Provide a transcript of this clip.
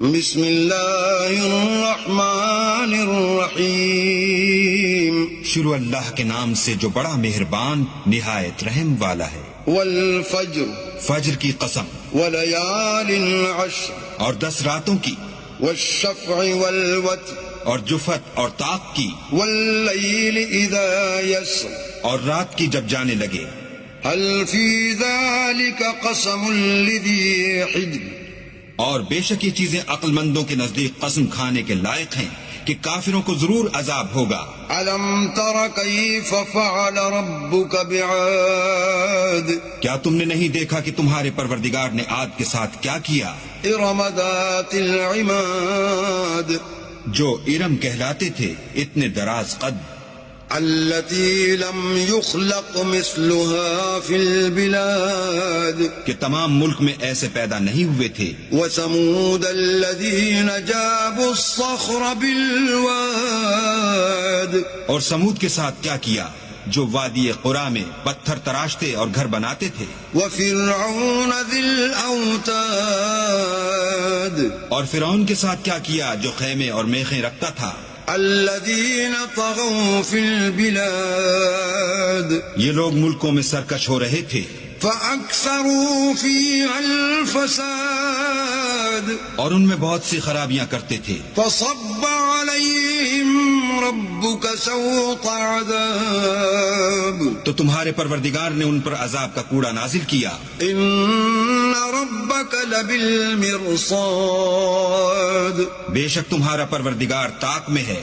بسم اللہ الرحمن الرحیم، شروع اللہ کے نام سے جو بڑا مہربان نہایت رحم والا ہے۔ والفجر، فجر کی قسم، ولیال عشر، اور 10 راتوں کی، والشفع والوتر، اور جفت اور طاق کی، واللیل اذا یسر، اور رات کی جب جانے لگے۔ هل فی ذلک قسم لذی حجر، اور بے شک یہ چیزیں عقل مندوں کے نزدیک قسم کھانے کے لائق ہیں کہ کافروں کو ضرور عذاب ہوگا۔ علم تر کیف فعل ربک بعاد، کیا تم نے نہیں دیکھا کہ تمہارے پروردگار نے عاد کے ساتھ کیا کیا؟ ارم ذات العماد، جو ارم کہلاتے تھے اتنے دراز قد، التي لم يخلق مثلها في البلاد، کہ تمام ملک میں ایسے پیدا نہیں ہوئے تھے۔ وثمود الذين جابوا الصخر بالواد، اور سمود کے ساتھ کیا کیا جو وادی قرا میں پتھر تراشتے اور گھر بناتے تھے۔ وفرعون ذي الأوتاد، اور فرعون کے ساتھ کیا کیا جو خیمے اور میخیں رکھتا تھا۔ الذين طغوا في البلاد، یہ لوگ ملکوں میں سرکش ہو رہے تھے۔ فأكثروا فيها الفساد، اور ان میں بہت سی خرابیاں کرتے تھے۔ فصب عليهم ربك سوط عذاب، تو تمہارے پروردگار نے ان پر عذاب کا کوڑا نازل کیا۔ ان ربك لبالمرصاد، بے شک تمہارا پروردگار طاق میں ہے۔